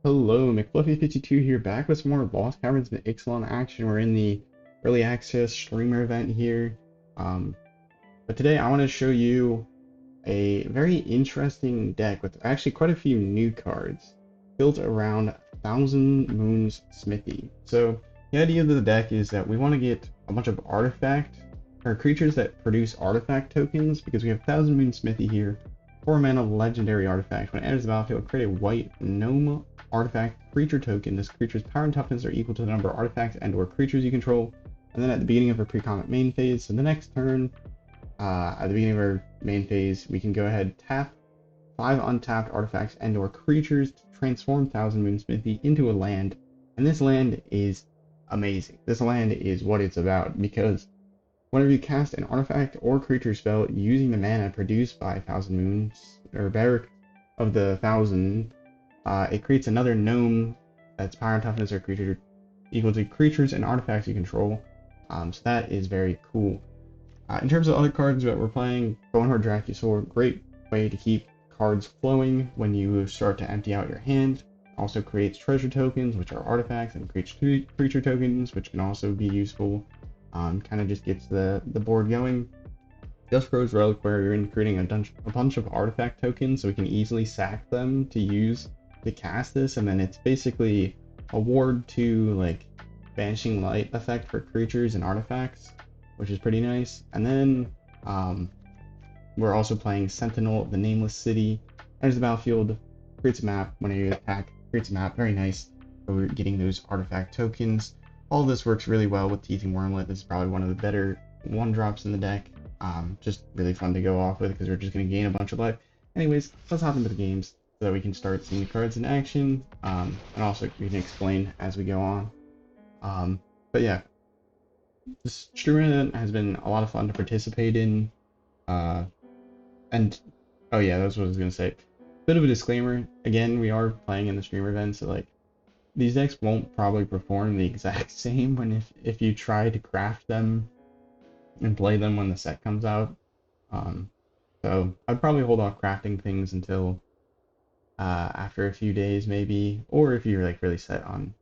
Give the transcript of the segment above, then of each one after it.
Hello, McFluffy52 here, back with some more Lost Caverns and Ixalan action. We're in the early access streamer event here. Um, but today I want to show you a very interesting deck with actually quite a few new cards built around Thousand Moons Smithy. So the idea of the deck is that we want to get a bunch of artifact or creatures that produce artifact tokens because we have Thousand Moons Smithy here. 4 mana legendary artifact. When it enters the battlefield, create a white gnome artifact creature token. This creature's power and toughness are equal to the number of artifacts and/or creatures you control. And then at the beginning of her pre-combat main phase, so the next turn, at the beginning of our main phase, we can go ahead tap 5 untapped artifacts and/or creatures to transform Thousand Moon Smithy into a land. And this land is amazing. This land is what it's about because whenever you cast an artifact or creature spell using the mana produced by Thousand Moons, or Beric of the Thousand, it creates another gnome that's power and toughness or creature equal to creatures and artifacts you control. So that is very cool. In terms of other cards that we're playing, Bonehorde Dracusaur, great way to keep cards flowing when you start to empty out your hand. Also creates treasure tokens, which are artifacts, and creates creature tokens, which can also be useful. Kind of just gets the board going. Just Rose Reliquary, you're creating a bunch of artifact tokens, so we can easily sack them to use to cast this, and then it's basically a ward to like Vanishing Light effect for creatures and artifacts, which is pretty nice. And then we're also playing Sentinel of the Nameless City. Enters the battlefield, creates a map. Whenever you attack, creates a map. Very nice. So we're getting those artifact tokens. All of this works really well with Teething Wormlet. This is probably one of the better 1-drops in the deck. Just really fun to go off with because we're just going to gain a bunch of life. Anyways, let's hop into the games so that we can start seeing the cards in action, and also we can explain as we go on. But yeah, this stream event has been a lot of fun to participate in. And oh yeah, that's what I was going to say. Bit of a disclaimer, again, we are playing in the streamer event, so like these decks won't probably perform the exact same when if you try to craft them and play them when the set comes out. So I'd probably hold off crafting things until after a few days maybe, or if you're like really set on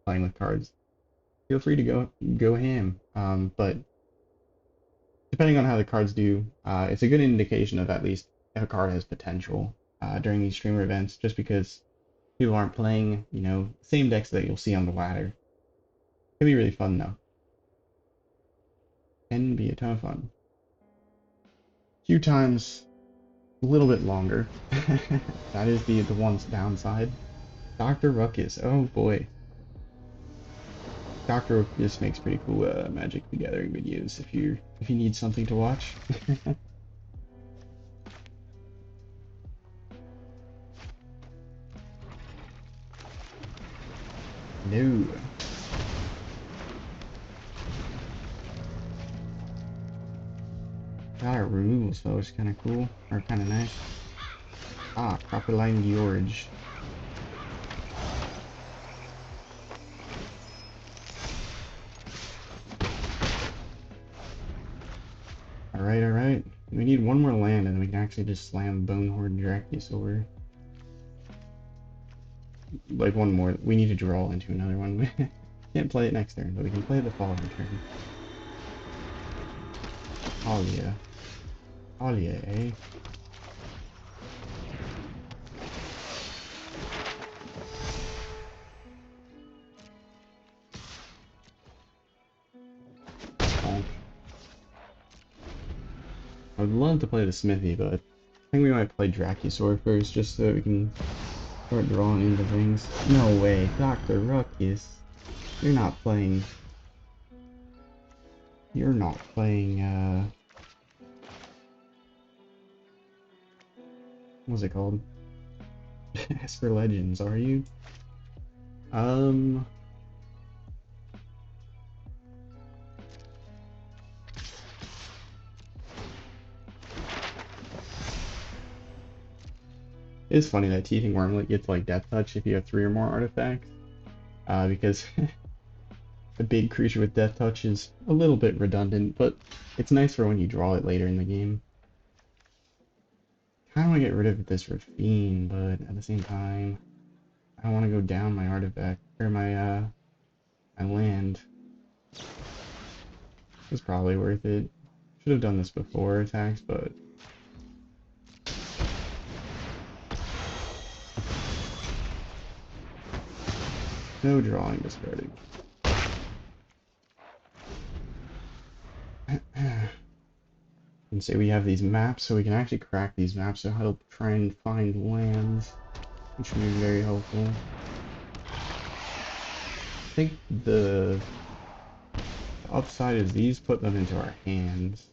playing with cards, feel free to go ham. But depending on how the cards do, it's a good indication of at least if a card has potential during these streamer events, just because people aren't playing, same decks that you'll see on the ladder. It'll be really fun though. Can be a ton of fun. Queue times a little bit longer. That is the one downside. Dr. Ruckus, oh boy. Dr. Ruckus makes pretty cool Magic the Gathering videos if you need something to watch. No. Got our removal spell, which is kind of cool, or kind of nice. Ah, Crocodile George. Alright, alright. We need one more land and then we can actually just slam Bonehorde Dracusaur. Like one more. We need to draw into another one. We can't play it next turn, but we can play it the following turn. Oh yeah. Oh yeah, eh? Oh. I would love to play the Smithy, but I think we might play Dracusaur first, just so we can start drawing into things. No way, Dr. Ruckus. You're not playing... You're not playing, what's it called? Esper Legends, are you? It's funny that Teething Wormlet gets like Death Touch if you have 3 or more artifacts, because a big creature with Death Touch is a little bit redundant, but it's nice for when you draw it later in the game. Kind of want to get rid of this Rafine, but at the same time, I want to go down my artifact or my land. It's probably worth it. Should have done this before attacks, but no drawing discarding. And say we have these maps, so we can actually crack these maps to help try and find lands, which would be very helpful. I think the upside is these put them into our hands.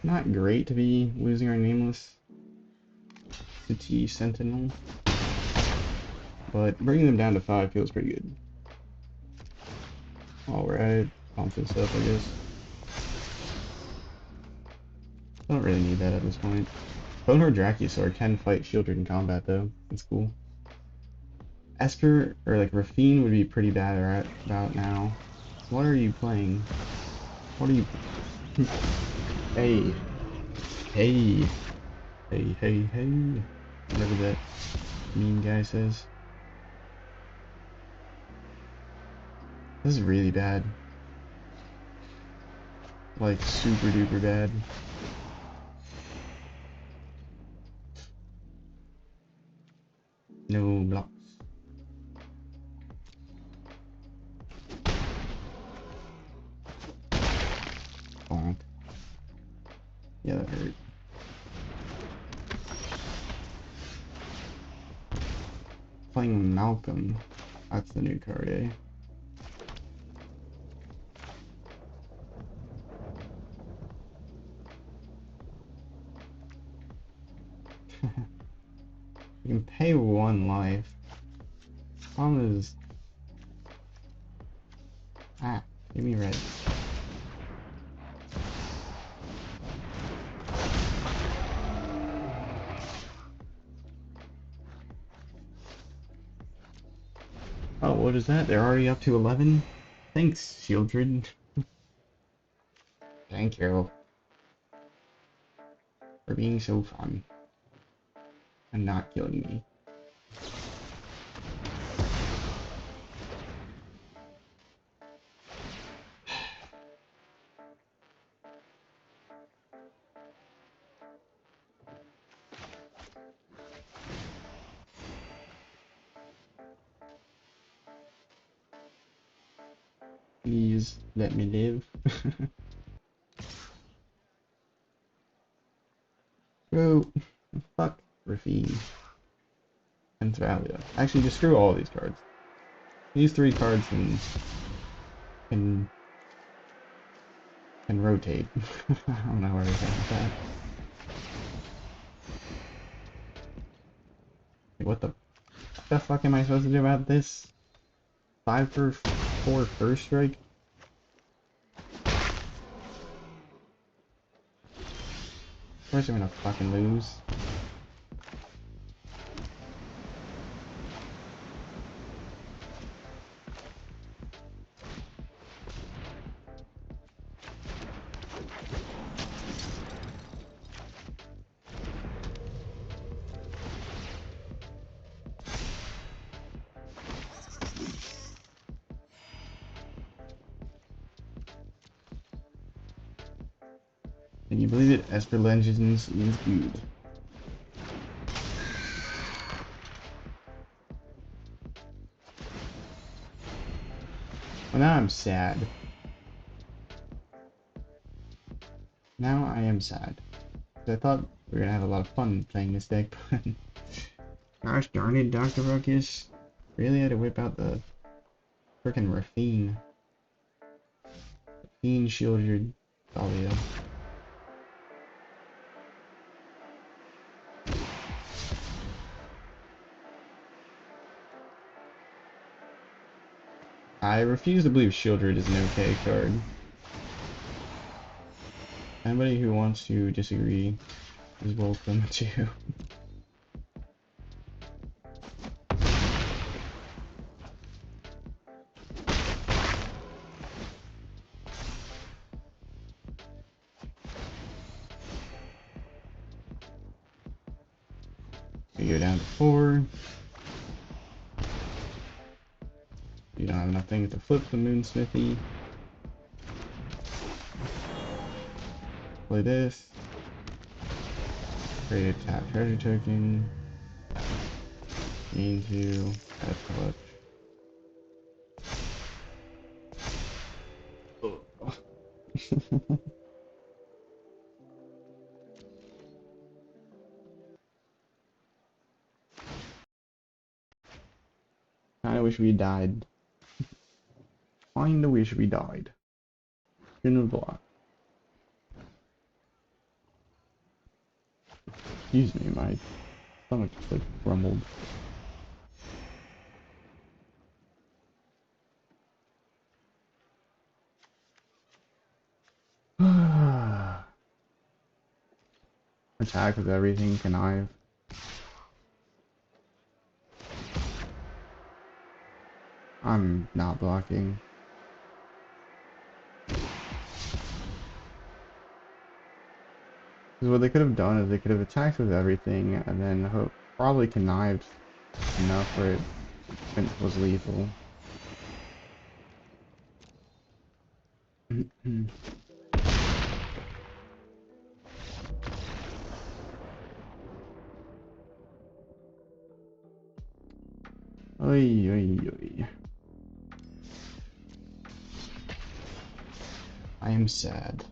Not great to be losing our nameless City Sentinel, but bringing them down to 5 feels pretty good. Alright, pump this up, I guess. I don't really need that at this point. Bonehor Dracusaur can fight Shieldred in combat though. That's cool. Esper, or like Rafine would be pretty bad right about now. What are you playing? What are you... Hey. Hey. Hey, hey, hey. Whatever that mean guy says. This is really bad. Like, super duper bad. No blocks. Bonk. Yeah, that hurt. Playing Malcolm. That's the new card, eh? You can pay 1 life. Problem is... Ah, give me red. Oh, what is that? They're already up to 11? Thanks, Shieldred. Thank you. For being so fun. And not killing me. Please let me live. Bro, fuck Rafine. And Thalia. Actually, just screw all these cards. These 3 cards can rotate. I don't know where I was going with that. Like, what the fuck am I supposed to do about this? 5 for 4 first strike? Of course I'm gonna fucking lose. Can you believe it? Esper Legends is good. Well, now I'm sad. Now I am sad. I thought we were gonna have a lot of fun playing this deck, but... Gosh darn it, Dr. Ruckus. Really had to whip out the frickin' Rafine. Rafine Shieldred Thalia. I refuse to believe Shieldred is an okay card. Anybody who wants to disagree is welcome to. We go down to 4. You don't have enough things to flip the Moon Smithy. Play this. Create a tap treasure token. Gain 2. Add clutch. Kinda wish we died. Kinda wish we died. Shouldn't have blocked. Excuse me, my stomach just like rumbled. Attack with everything, connive. I'm not blocking. Because what they could have done is they could have attacked with everything and then probably connived enough where it was lethal. Oy, oy, oy. I am sad.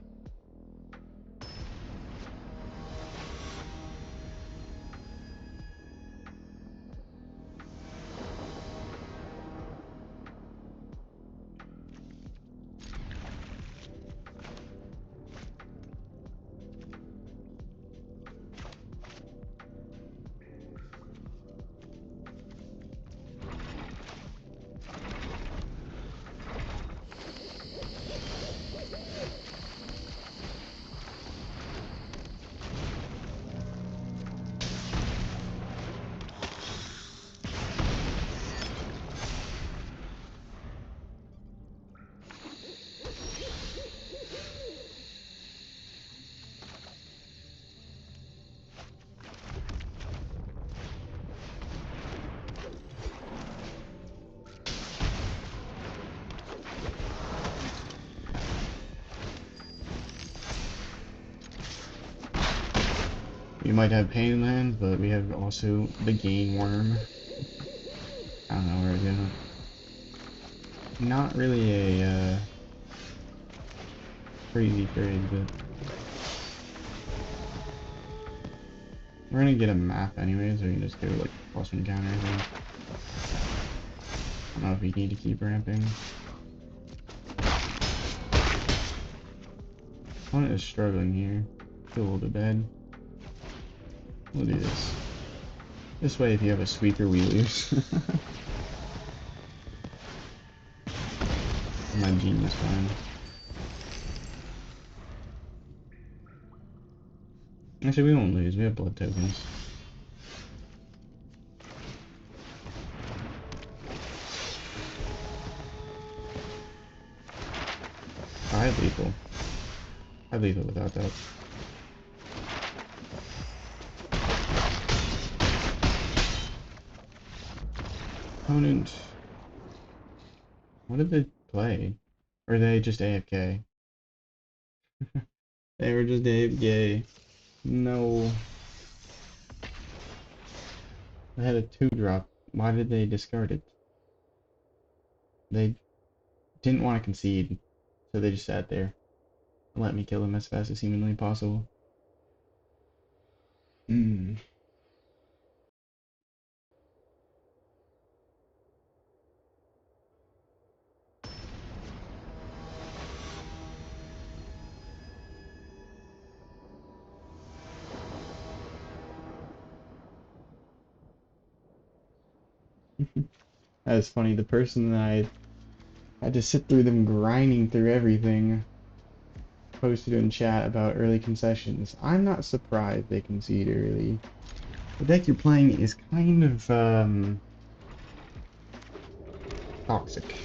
We might have Pain Land, but we have also the Gain Worm. I don't know where we're going. Not really a crazy trade, but we're gonna get a map anyways, so we can just go like +1 counter, I think. I don't know if we need to keep ramping. Opponent is struggling here. Feel a little bit bad. We'll do this. This way, if you have a sweeper, we lose. My genius plan. Actually, we won't lose. We have blood tokens. I had lethal. I had lethal without that. Opponent. What did they play? Or are they just AFK? They were just AFK. No. They had a 2-drop. Why did they discard it? They didn't want to concede, so they just sat there and let me kill them as fast as humanly possible. That was funny. The person that I had to sit through them grinding through everything posted in chat about early concessions. I'm not surprised they concede early. The deck you're playing is kind of toxic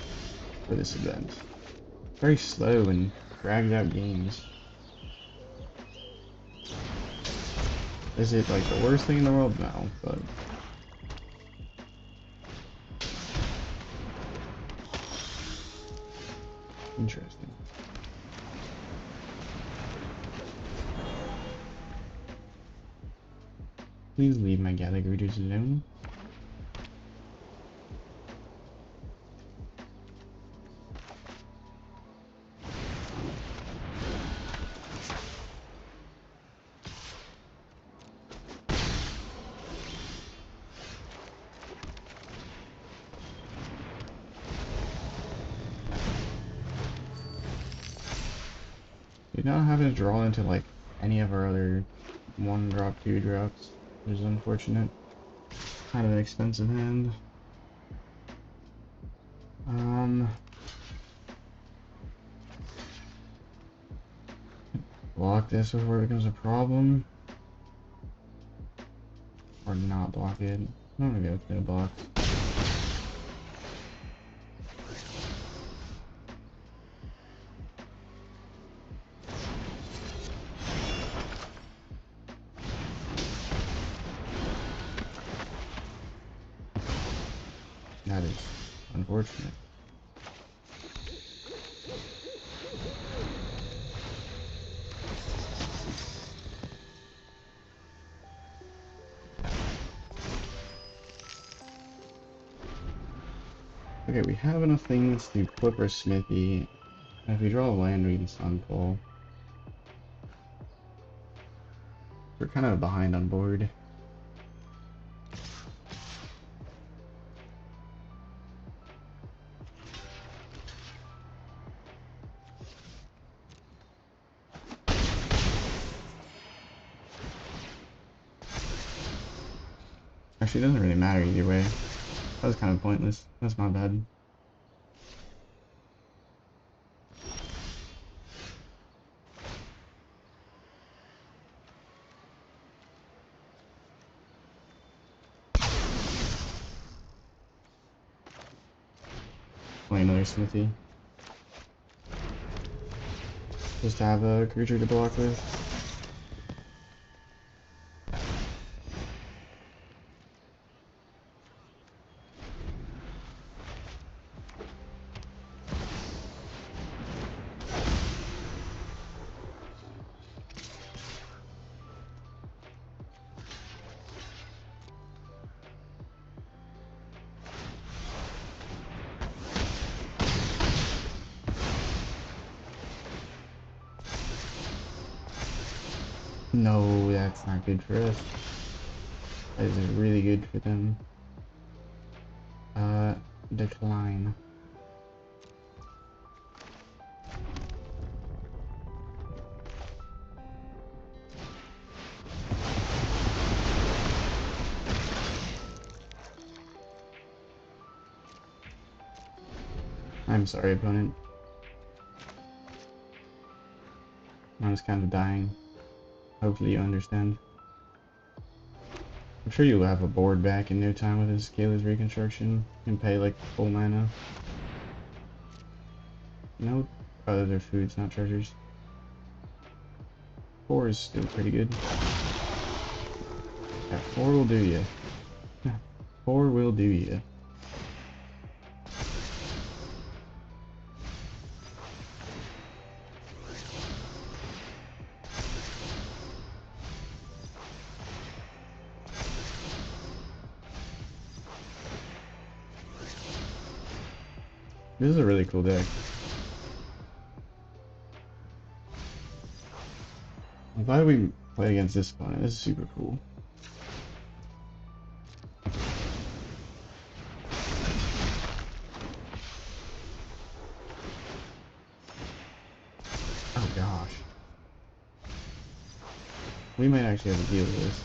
for this event. Very slow and drags out games. Is it like the worst thing in the world? No, but interesting. Please leave my Gallagher's alone. We're not having to draw into like any of our other 1-drop, 2-drops, which is unfortunate. Kind of an expensive hand. Block this before it becomes a problem. Or not block it. I'm gonna go with no block. That is unfortunate. Okay, we have enough things to flip our smithy. And if we draw a land, we can Sunfall. We're kind of behind on board. Actually, it doesn't really matter either way. That was kind of pointless. That's my bad. Play another smithy. Just to have a creature to block with. No, that's not good for us. That is really good for them. Decline. I'm sorry, opponent. I was kind of dying. Hopefully you understand. I'm sure you'll have a board back in no time with this Kayla's Reconstruction and pay like full mana. No, oh, those are foods, not treasures. 4 is still pretty good. Yeah, 4 will do ya. 4 will do ya. This is a really cool deck. I'm glad we play against this opponent. This is super cool. Oh gosh. We might actually have to deal with this.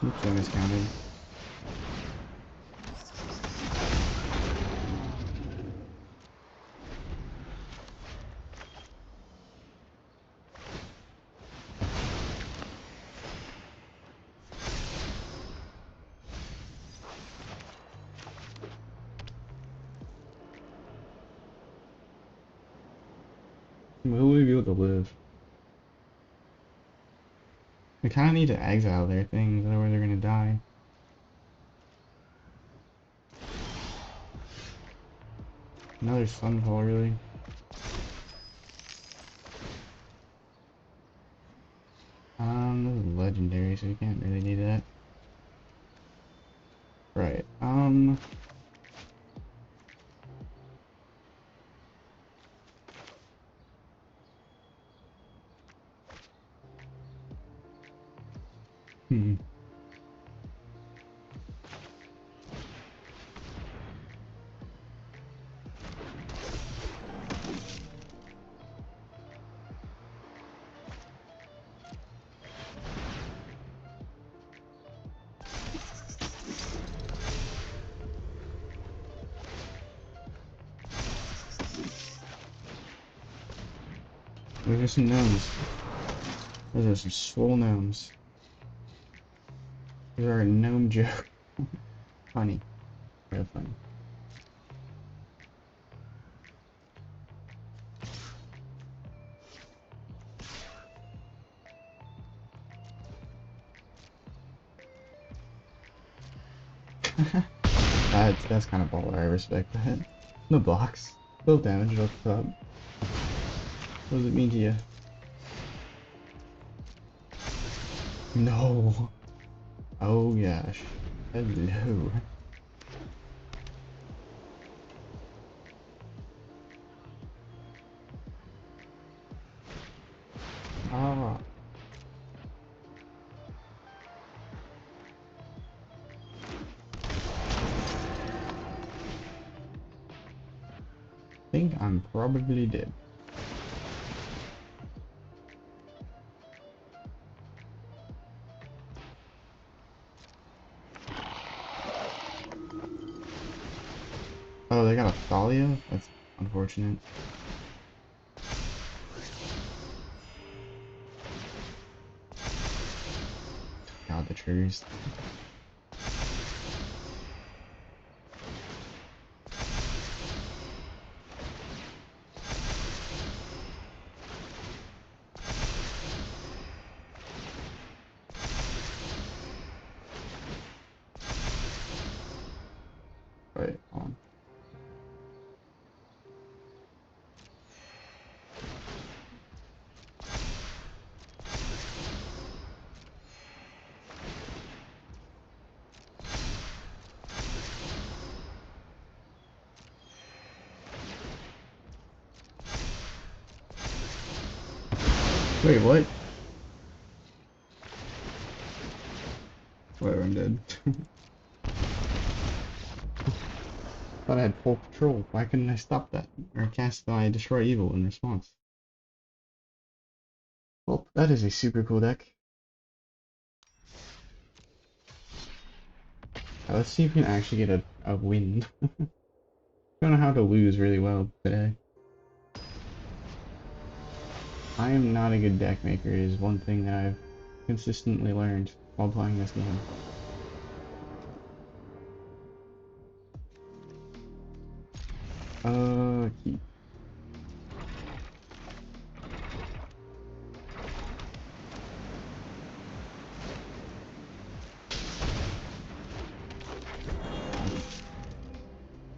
Oops, I miscounted. Will we be able to live? We kind of need to exile their things, otherwise they're gonna die. Another sunfall, really. This is legendary, so we can't really do that. Right, hmm. Those are some gnomes. Those are some swole gnomes. These are a gnome joke. Funny. Real funny. That's kind of baller. I respect that. No blocks. Little damage off the top. What does it mean to you? No. Oh gosh. Hello. Ah. I think I'm probably dead. Oh, they got a Thalia? That's unfortunate. God, the triggers. Right, on. Wait, what? Whatever, I'm dead. Thought I had full control. Why couldn't I stop that? Or cast my Destroy Evil in response? Well, that is a super cool deck. Let's see if we can actually get a win. Don't know how to lose really well today. I am not a good deck maker is one thing that I've consistently learned while playing this game. Keep.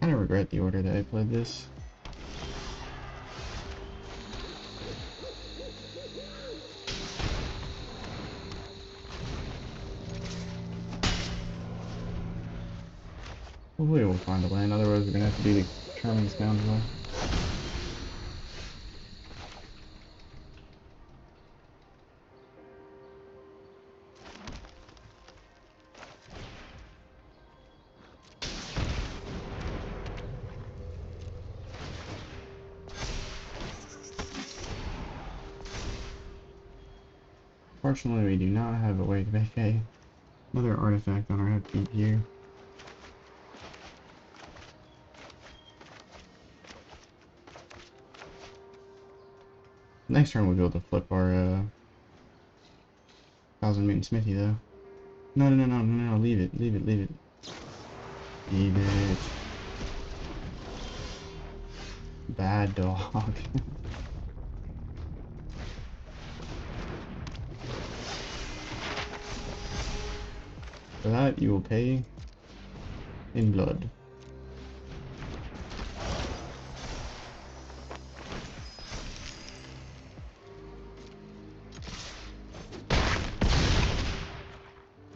I kind of regret the order that I played this. Hopefully we'll find a land, otherwise we're gonna have to do the Charming Scoundrel. Fortunately, we do not have a way to make another artifact on our upkeep here. Next turn we'll be able to flip our Thousand Mutant Smithy though. No, no, no, no, no, no, leave it, leave it, leave it. Leave it. Bad dog. For that, you will pay in blood.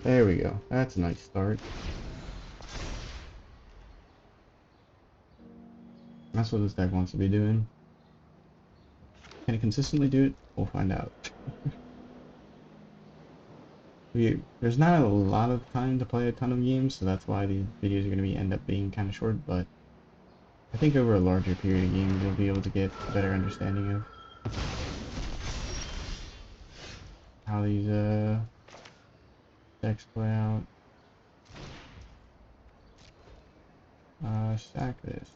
There we go. That's a nice start. That's what this deck wants to be doing. Can it consistently do it? We'll find out. There's not a lot of time to play a ton of games, so that's why these videos are going to end up being kind of short, but I think over a larger period of games you'll be able to get a better understanding of how these decks play out. Stack this.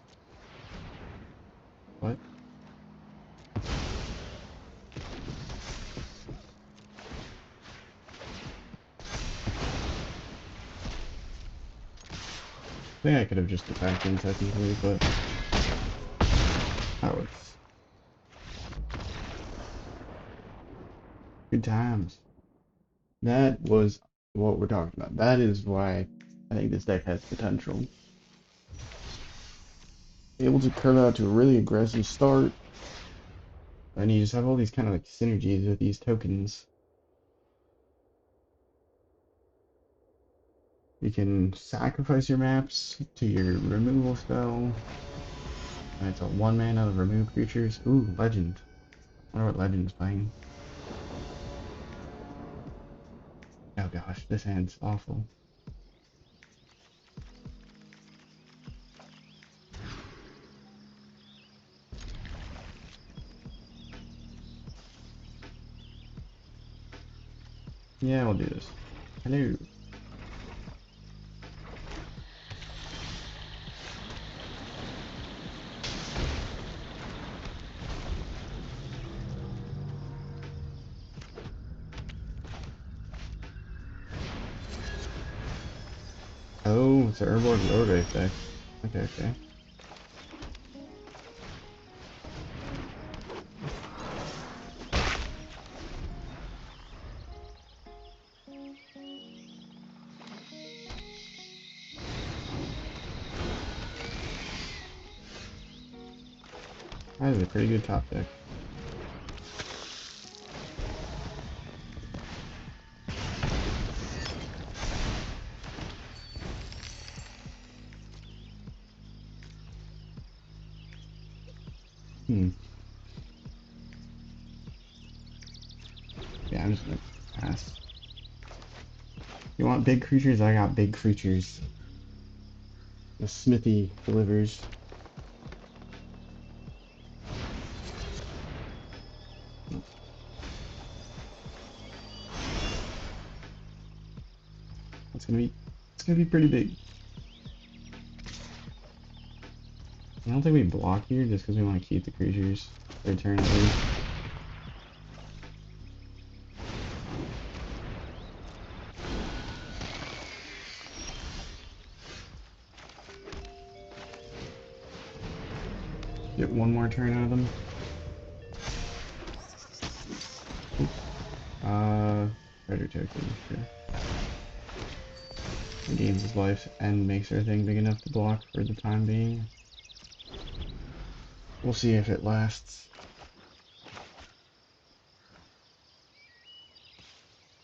What? I think I could have just attacked him technically, but that works. Good times. That was what we're talking about. That is why I think this deck has potential. Able to curve out to a really aggressive start, and you just have all these kind of like synergies with these tokens. You can sacrifice your maps to your removal spell. And it's a 1-mana of remove creatures. Ooh, legend. I wonder what legend's playing. Oh gosh, this hand's awful. Yeah, we'll do this. Hello. Oh, it's an Urborg Lord effect. Okay, okay. That is a pretty good top deck. Yeah, I'm just gonna pass. You want big creatures? I got big creatures. The smithy delivers. It's gonna be pretty big. I don't think we block here just because we want to keep the creatures for turn at least. Get one more turn out of them. Predator token, sure. Gains his life and makes everything big enough to block for the time being. We'll see if it lasts.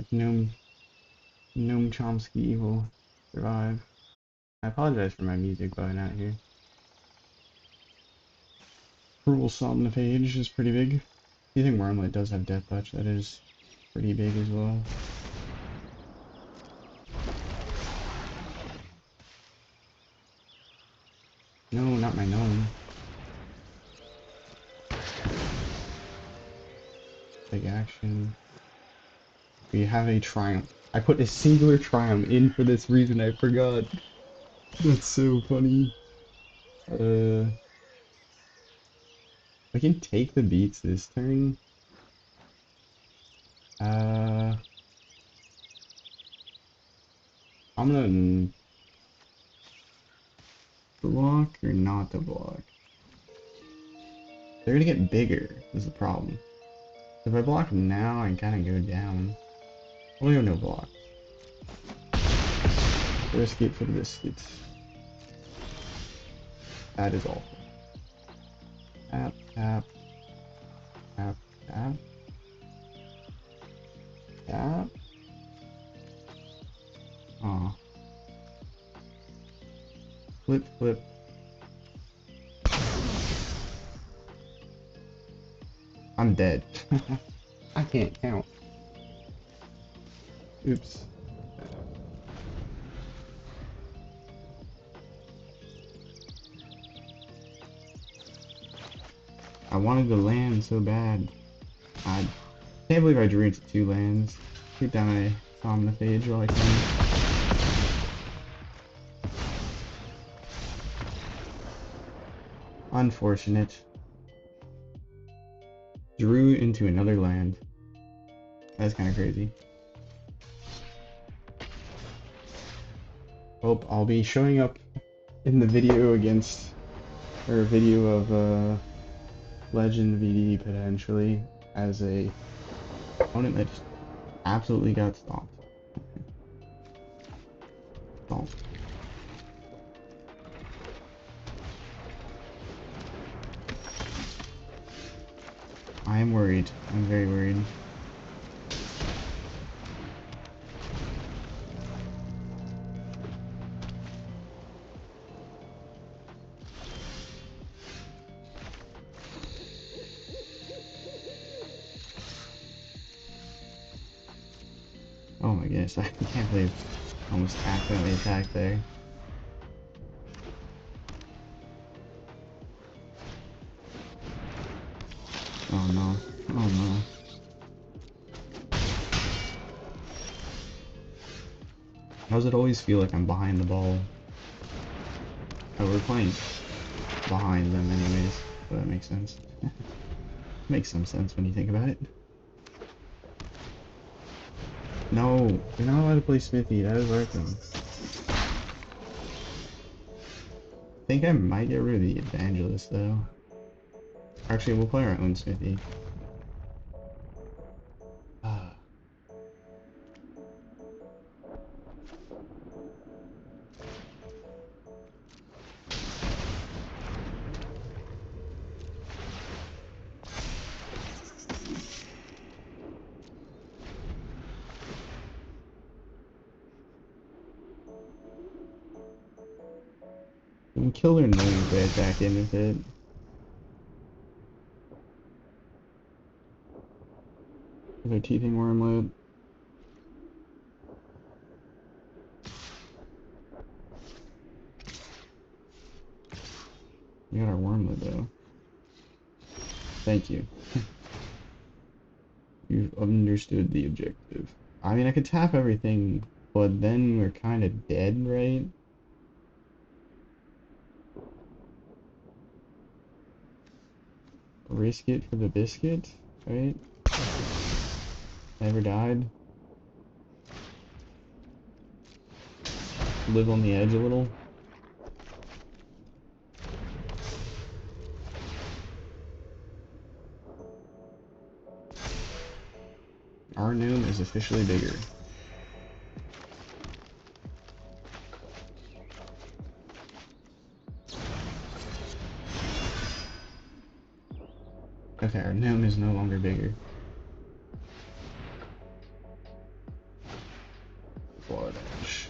If Noam Chomsky will survive. I apologize for my music bugging out here. Cruel Somnophage is pretty big. I think Wormlet does have Death Touch, that is pretty big as well. No, not my gnome. Big action. We have a Triumph. I put a singular Triumph in for this reason, I forgot. That's so funny. I can take the beats this turn. I'm gonna block or not to block. They're gonna get bigger, is the problem. If I block now, I kinda go down. We'll go no block. Risk it for the biscuits. That is awful. Tap, tap, tap, tap, tap. Aw. Flip, flip. I'm dead. I can't count. Oops. I wanted to land so bad. I can't believe I drew into 2 lands. Get down a Somnophage while I can. Unfortunate. Drew into another land. That's kind of crazy. Hope I'll be showing up in the video against, or a video of Legend VD potentially as a opponent that just absolutely got stomped. Stomped. I am worried. I'm very worried. Oh my goodness, I can't believe I almost accidentally attacked there. Oh no. Oh no. How does it always feel like I'm behind the ball? Oh, we're playing behind them anyways, so that makes sense. Makes some sense when you think about it. No, you're not allowed to play Smithy, that is our thing. I think I might get rid of the Evangelist though. Actually, we'll play our own Smithy. We can kill their gnome if they attack in with it. Their teething wormlet. We got our wormlet though. Thank you. You've understood the objective. I mean, I could tap everything, but then we're kind of dead, right? Risk it for the biscuit, right? Never died. Live on the edge a little. Our gnome is officially bigger. Okay, our gnome is no longer bigger. Blood Ash.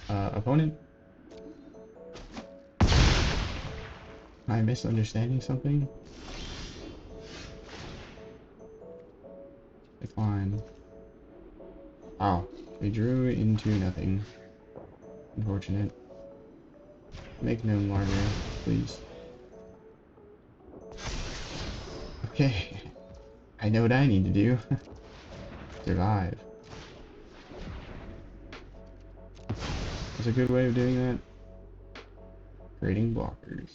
Opponent? Am I misunderstanding something? Decline. Oh, we drew into nothing. Unfortunate. Make gnome larger, please. Okay. I know what I need to do. Survive. That's a good way of doing that. Creating blockers.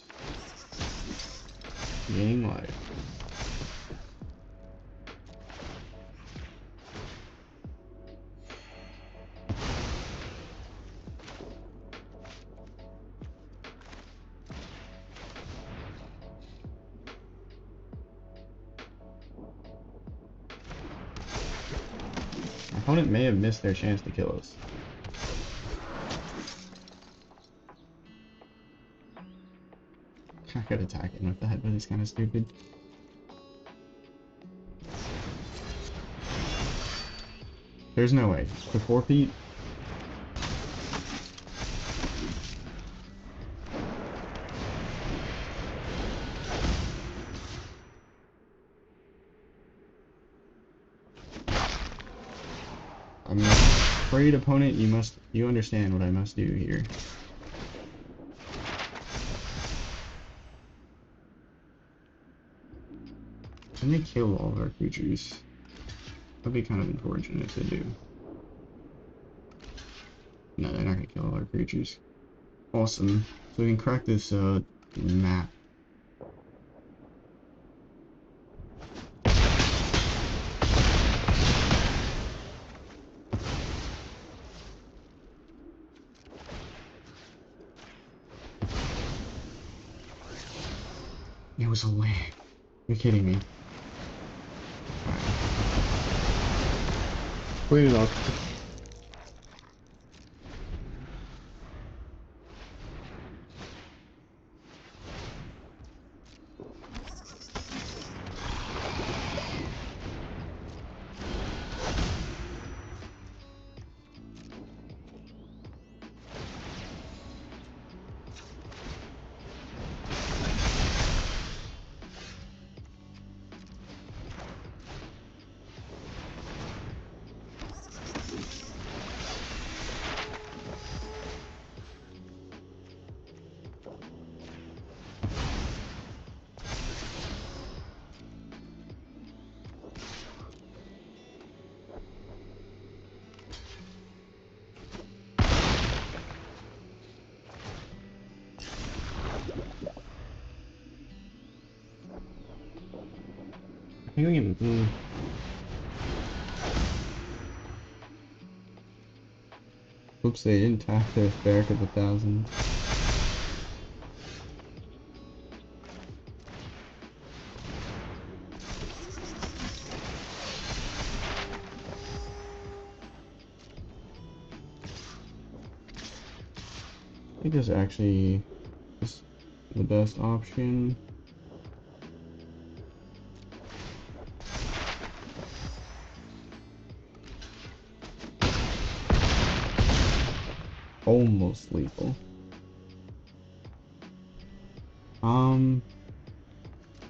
Gaining life. opponent may have missed their chance to kill us. I could attack him with that, but it's kind of stupid. There's no way. For 4 feet? I'm afraid, opponent, you understand what I must do here. Can they kill all of our creatures? That'd be kind of unfortunate to do. No, they're not gonna kill all our creatures. Awesome. So we can crack this map. It was a land. You're kidding me. Clean it up. I think we can. Oops, they didn't tap their Barrack of 1,000. I think this actually is the best option. Almost lethal.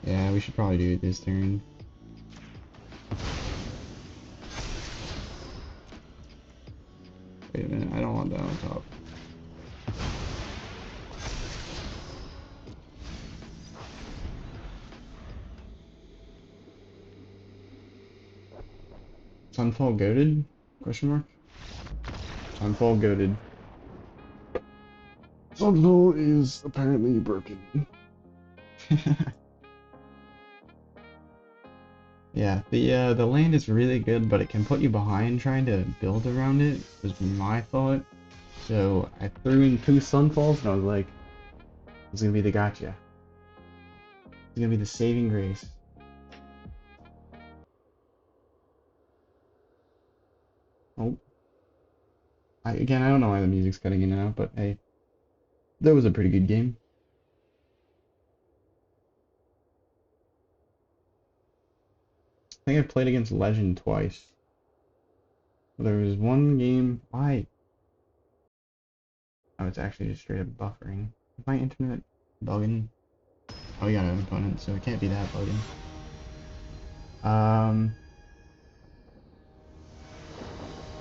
Yeah, we should probably do it this turn. Wait a minute, I don't want that on top. Sunfall goated? Question mark? Sunfall goated. Sunfall is apparently broken. Yeah, the land is really good, but it can put you behind trying to build around it, was my thought. So I threw in 2 Sunfalls and I was like, it's gonna be the gotcha. It's gonna be the saving grace. Oh. Again, I don't know why the music's cutting in and out, but hey, that was a pretty good game. I think I've played against Legend twice. There was one game. Why? Oh, it's actually just straight up buffering. Is my internet bugging? Oh, we got an opponent, so it can't be that bugging.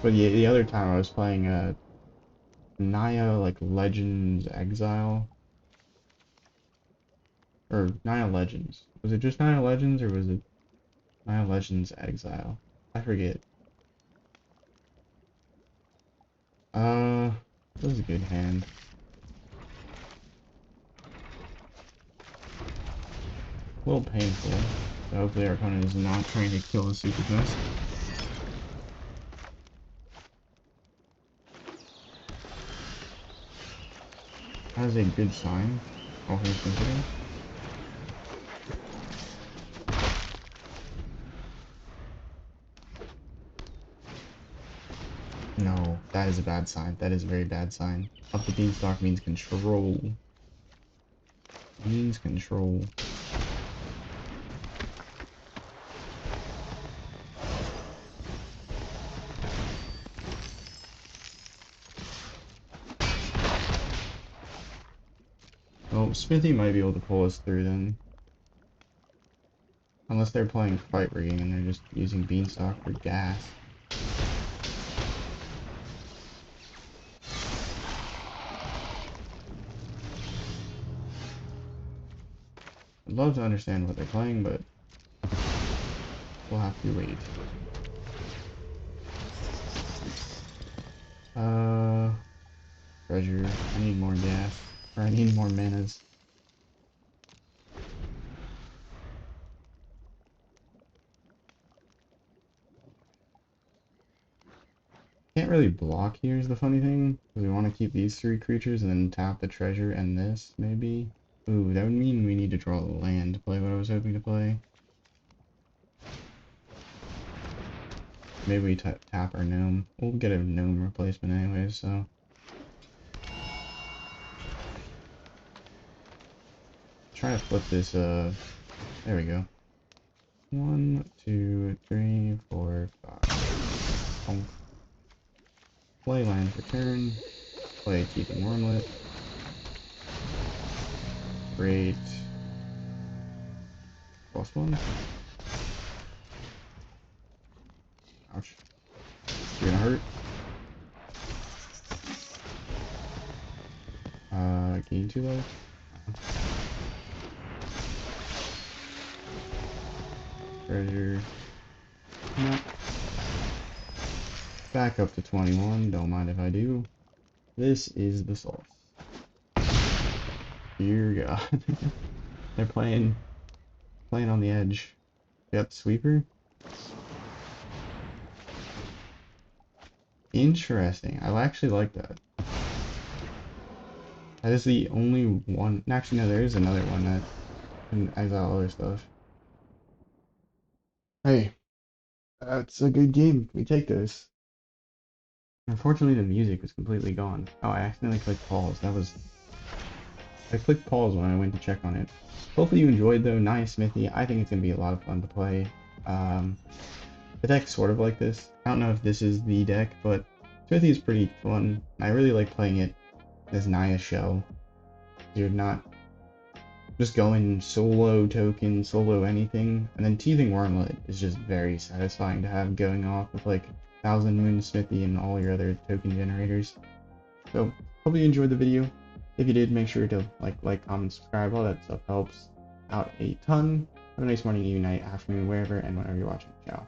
But the other time I was playing Naya like Legends Exile. Or Naya Legends. Was it just Naya Legends or was it Naya Legends Exile? I forget. That was a good hand. A little painful. So hopefully our opponent is not trying to kill a super fast. That is a good sign, all things considered. No, that is a bad sign. That is a very bad sign. Up the beanstalk means control. Means control. Well, Smithy might be able to pull us through then. Unless they're playing fight rigging and they're just using beanstalk for gas. I'd love to understand what they're playing, but we'll have to wait. Treasure. I need more gas. Or I need more manas. Can't really block here is the funny thing. We want to keep these three creatures and then tap the treasure and this, maybe? Ooh, that would mean we need to draw the land to play what I was hoping to play. Maybe we tap our gnome. We'll get a gnome replacement anyways, so... Try to flip this, there we go. 1, 2, 3, 4, 5. Oh. Play land for turn. Play Teething Wormlet. Great. +1. Ouch. You're gonna hurt. Gain 2 life. Treasure. No. Back up to 21, don't mind if I do. This is the sauce. Dear God. They're playing on the edge. Got the sweeper. Interesting. I actually like that. That is the only one. Actually, no, there is another one that can exile other stuff. Hey, that's a good game. We take those. Unfortunately, the music was completely gone. Oh, I accidentally clicked pause. I clicked pause when I went to check on it. Hopefully you enjoyed though. Naya Smithy. I think it's gonna be a lot of fun to play. The deck's sort of like this. I don't know if this is the deck, but Smithy is pretty fun. I really like playing it as Naya Shell. You're not just going solo token, solo anything, and then Teething Wormlet is just very satisfying to have going off with like Thousand Moon Smithy and all your other token generators. So, hope you enjoyed the video. If you did, make sure to like, comment, subscribe. All that stuff helps out a ton. Have a nice morning, evening, night, afternoon, wherever and whenever you're watching. Ciao.